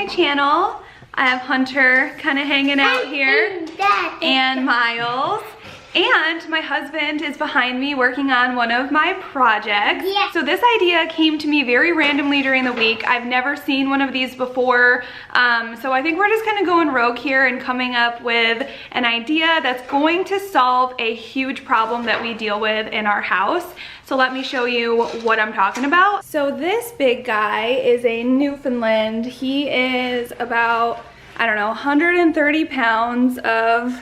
channel. I have Hunter kind of hanging out here and Miles. And my husband is behind me working on one of my projects. Yeah. So this idea came to me very randomly during the week. I've never seen one of these before. So I think we're just kind of going rogue here and coming up with an idea that's going to solve a huge problem that we deal with in our house. So let me show you what I'm talking about. So this big guy is a Newfoundland. He is about, I don't know, 130 pounds of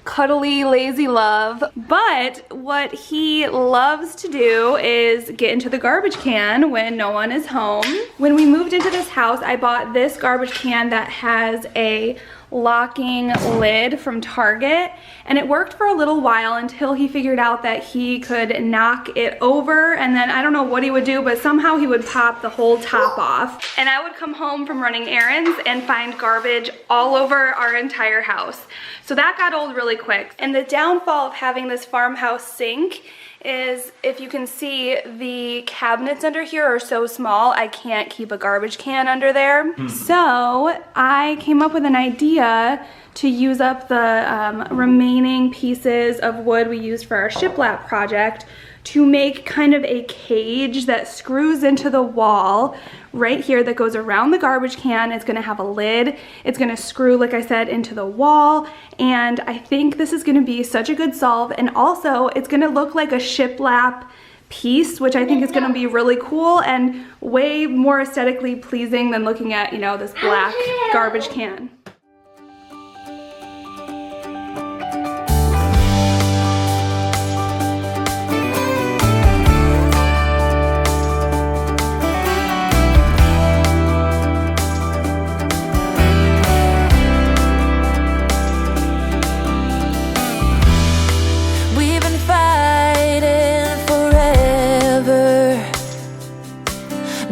cuddly, lazy love. But what he loves to do is get into the garbage can when no one is home. When we moved into this house, I bought this garbage can that has a locking lid from Target, and it worked for a little while until he figured out that he could knock it over, and then I don't know what he would do, but somehow he would pop the whole top off. And I would come home from running errands and find garbage all over our entire house. So that got old really quick. And the downfall of having this farmhouse sink is, if you can see, the cabinets under here are so small I can't keep a garbage can under there. So I came up with an idea to use up the remaining pieces of wood we used for our shiplap project to make kind of a cage that screws into the wall right here that goes around the garbage can. It's gonna have a lid. It's gonna screw, like I said, into the wall. And I think this is gonna be such a good solve. And also it's gonna look like a shiplap piece, which I think is gonna be really cool and way more aesthetically pleasing than looking at, you know, this black garbage can.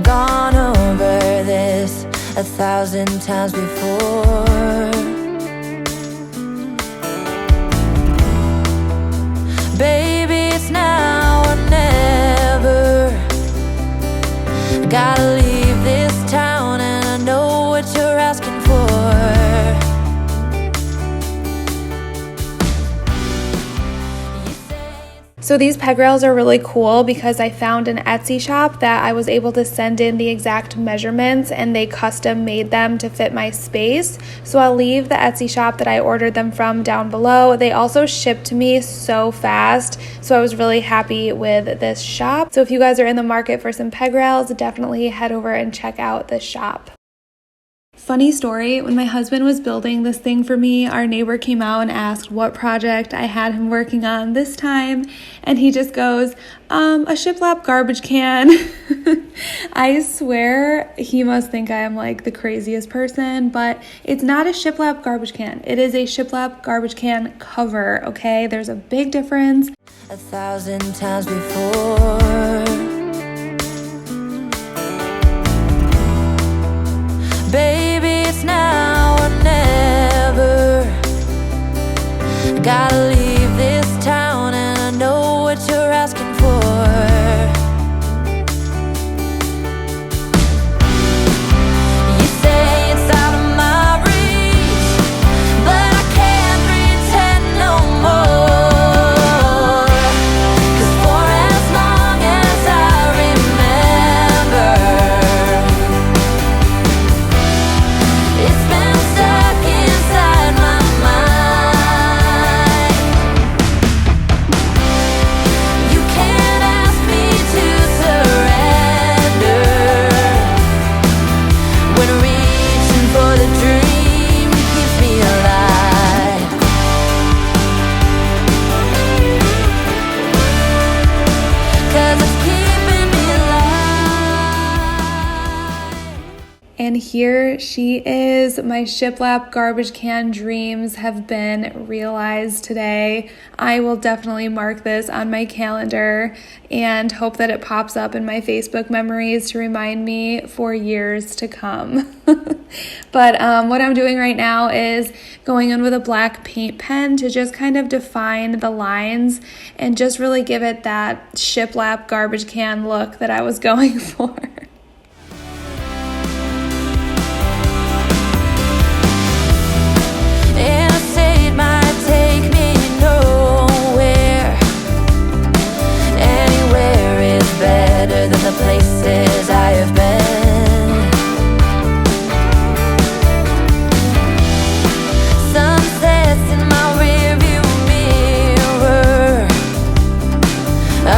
Gone over this 1,000 times before. Baby, it's now or never. Gotta leave this town and I know what you're asking for. So these peg rails are really cool because I found an Etsy shop that I was able to send in the exact measurements and they custom made them to fit my space. So I'll leave the Etsy shop that I ordered them from down below. They also shipped to me so fast, so I was really happy with this shop. So if you guys are in the market for some peg rails, definitely head over and check out this shop. Funny story, when my husband was building this thing for me, our neighbor came out and asked what project I had him working on this time, and he just goes, a shiplap garbage can. I swear he must think I am like the craziest person, but it's not a shiplap garbage can. It is a shiplap garbage can cover, okay? There's a big difference. 1,000 times before. Baby, it's now or never. Gotta leave this town and I know what you're asking for. You say it's out of my reach, but I can't pretend no more. 'Cause for as long as I remember, it's been stuck inside my mind. You can't ask me to surrender when reaching for the dream keeps me alive. 'Cause it's keeping me alive. And here she is. My shiplap garbage can dreams have been realized today. I will definitely mark this on my calendar and hope that it pops up in my Facebook memories to remind me for years to come. But what I'm doing right now is going in with a black paint pen to just kind of define the lines and just really give it that shiplap garbage can look that I was going for.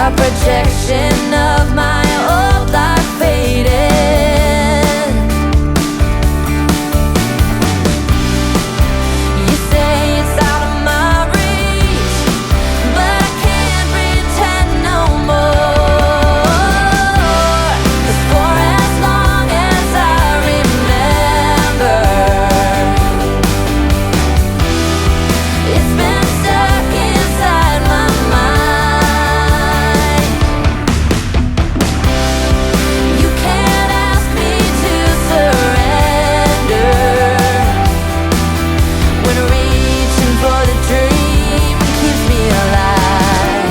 a projection of my old life faded. You say it's out of my reach, but I can't pretend no more. 'Cause for as long as I remember, it's been stuck inside my mind. You can't ask me to surrender when reaching for the dream keeps me alive.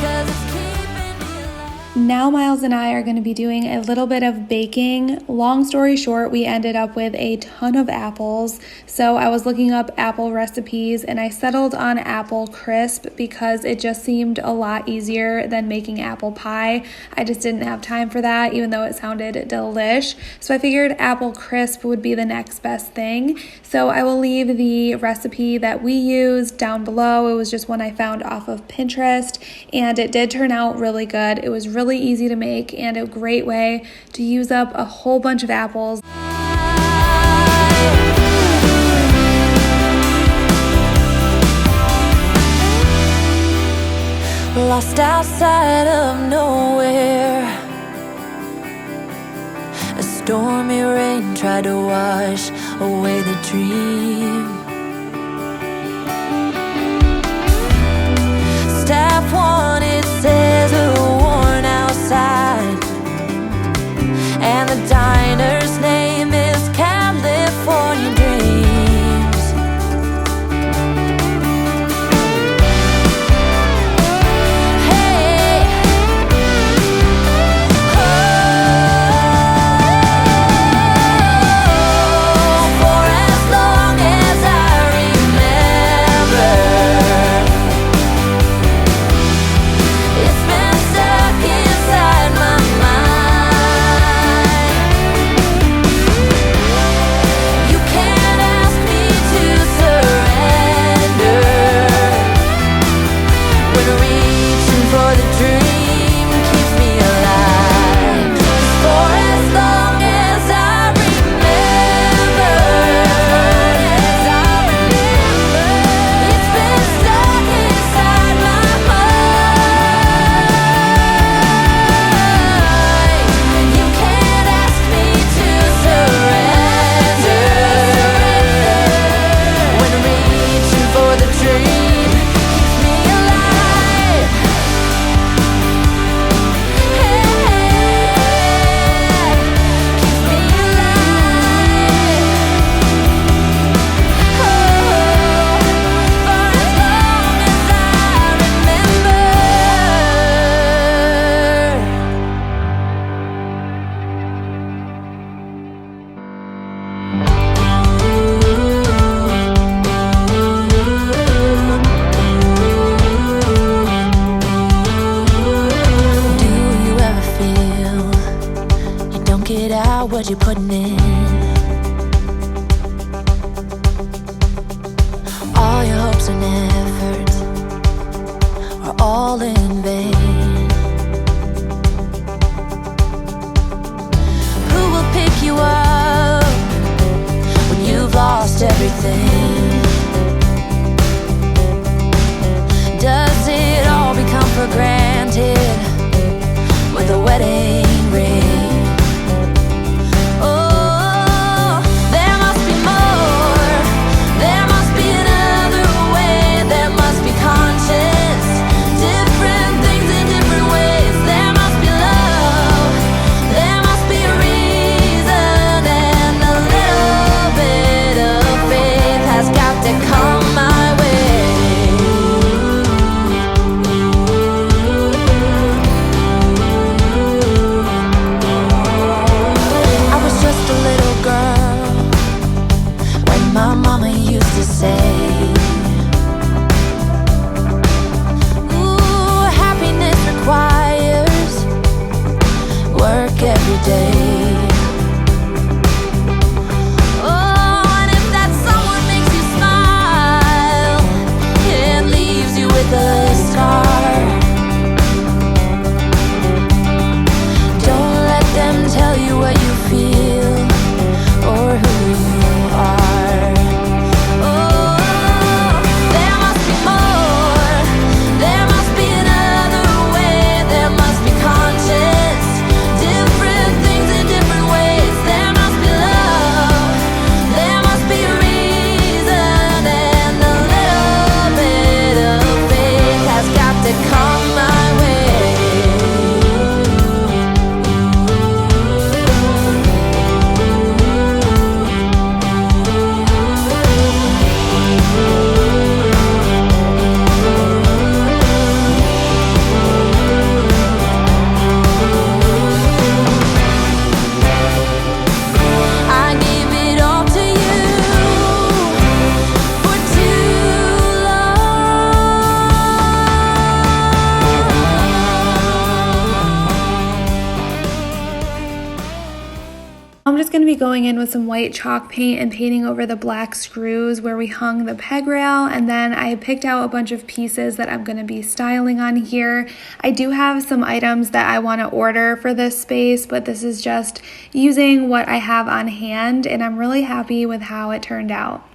'Cause it's keeping me alive. Now Miles and I are going to be doing a little bit of baking. Long story short, we ended up with a ton of apples. So I was looking up apple recipes and I settled on apple crisp because it just seemed a lot easier than making apple pie. I just didn't have time for that, even though it sounded delish. So I figured apple crisp would be the next best thing. So I will leave the recipe that we used down below. It was just one I found off of Pinterest, and it did turn out really good. It was really easy to make and a great way to use up a whole bunch of apples. Lost outside of nowhere, a stormy rain tried to wash away the dream. Staff one, it says a worn out sign, and the diner's name is California Dreams. Hey, oh, for as long as I remember, it's been stuck inside my mind. You can't ask me to surrender when reaching for the dream keeps me alive. For as long as I remember, it's been stuck inside my mind. You can't ask me to surrender when reaching for the dream keeps me alive. Hey, keeps me alive. Oh, for as long as I remember. Do you ever feel you don't get out what you're putting in? All your hopes and efforts are all in vain. Who will pick you up when you've lost everything? Does it all become for granted with a wedding ring? Oh, there must be more. There must be another way just going to be going in with some white chalk paint and painting over the black screws where we hung the peg rail, and then I picked out a bunch of pieces that I'm going to be styling on here. I do have some items that I want to order for this space, but this is just using what I have on hand, and I'm really happy with how it turned out.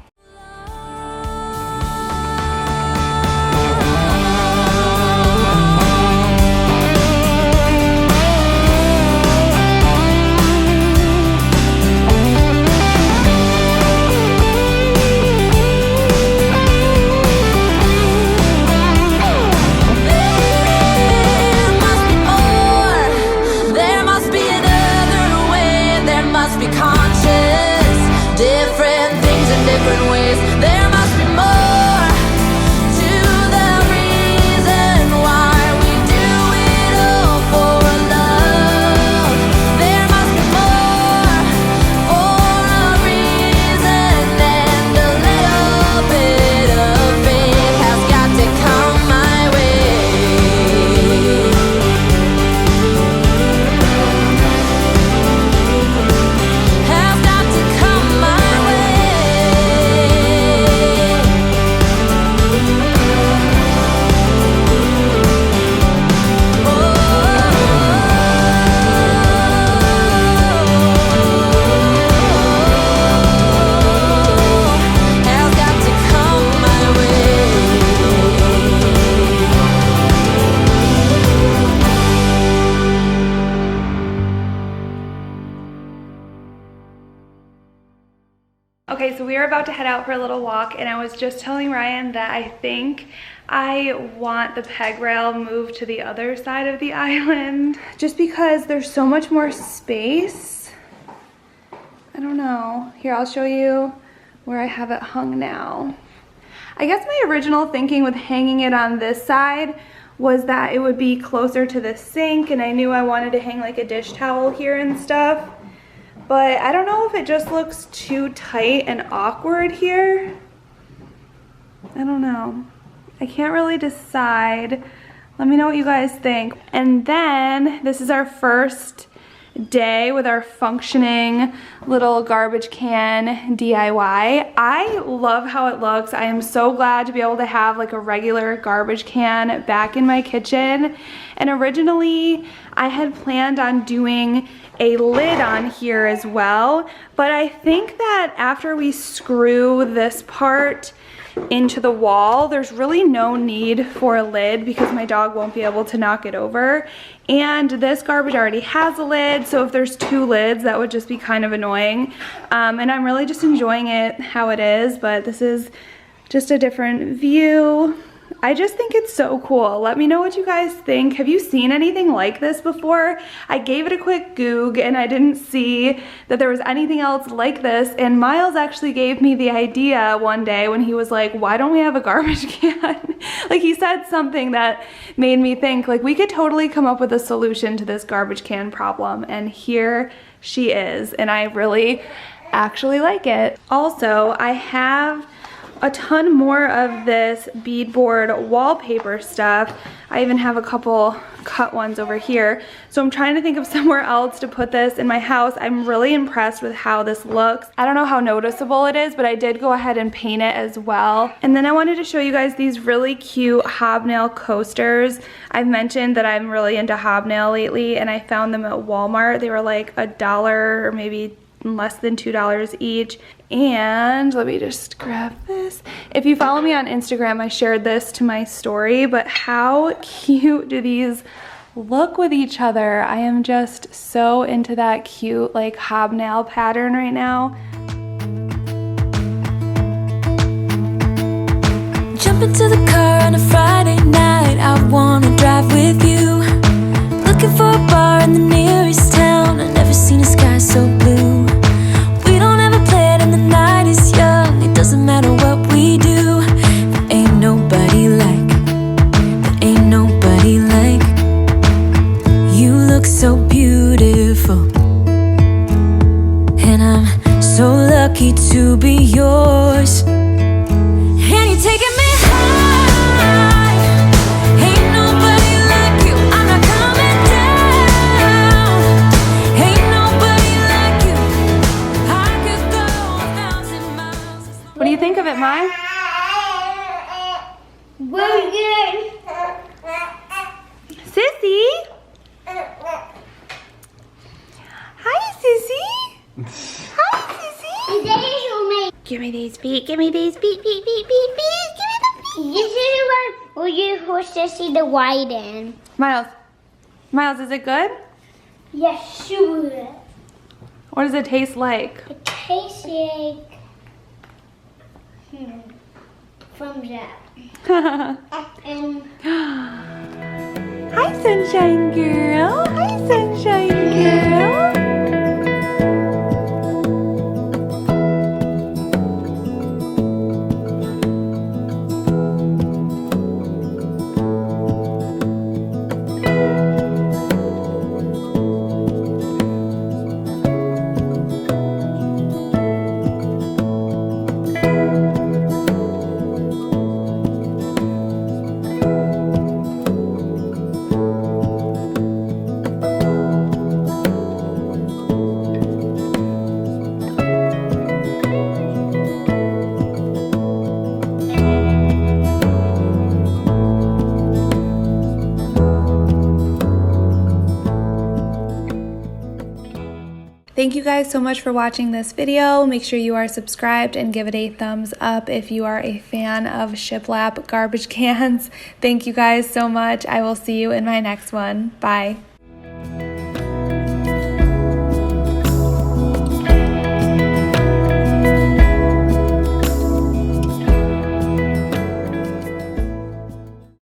Okay, so we are about to head out for a little walk, and I was just telling Ryan that I think I want the peg rail moved to the other side of the island just because there's so much more space. I don't know. Here, I'll show you where I have it hung now. I guess my original thinking with hanging it on this side was that it would be closer to the sink, and I knew I wanted to hang like a dish towel here and stuff. But I don't know if it just looks too tight and awkward here. I don't know. I can't really decide. Let me know what you guys think. And then this is our first day with our functioning little garbage can DIY. I love how it looks. I am so glad to be able to have like a regular garbage can back in my kitchen. And originally I had planned on doing a lid on here as well, but I think that after we screw this part into the wall, there's really no need for a lid because my dog won't be able to knock it over. And this garbage already has a lid, so if there's two lids, that would just be kind of annoying. And I'm really just enjoying it how it is, but this is just a different view. I just think it's so cool. Let me know what you guys think. Have you seen anything like this before? I gave it a quick Goog and I didn't see that there was anything else like this, and Miles actually gave me the idea one day when he was like, why don't we have a garbage can? Like, he said something that made me think like we could totally come up with a solution to this garbage can problem, and here she is, and I really actually like it. Also, I have a ton more of this beadboard wallpaper stuff. I even have a couple cut ones over here. So I'm trying to think of somewhere else to put this in my house. I'm really impressed with how this looks. I don't know how noticeable it is, but I did go ahead and paint it as well. And then I wanted to show you guys these really cute hobnail coasters. I've mentioned that I'm really into hobnail lately, and I found them at Walmart. They were like $1 or maybe less than $2 each. And let me just grab this. If you follow me on Instagram, I shared this to my story, but how cute do these look with each other? I am just so into that cute like hobnail pattern right now. Jump into the car on a Friday night, I wanna drive with you. Looking for a bar in the nearest town, I've never seen a sky so blue. We don't ever play it and the night is young, it doesn't matter what we do. There ain't nobody like, there ain't nobody like. You look so beautiful, and I'm so lucky to be yours. And you're taking me high, ain't nobody like you, I'm not coming down. me these feet. Give me these feet, feet, feet, feet, feet. Give me the feet. This is the one where you're supposed to see the white in. Miles, is it good? Yes, sure. What does it taste like? It tastes like from that. And Hi, sunshine girl. Hi, sunshine girl. Thank you guys so much for watching this video. Make sure you are subscribed and give it a thumbs up if you are a fan of shiplap garbage cans. Thank you guys so much. I will see you in my next one. Bye.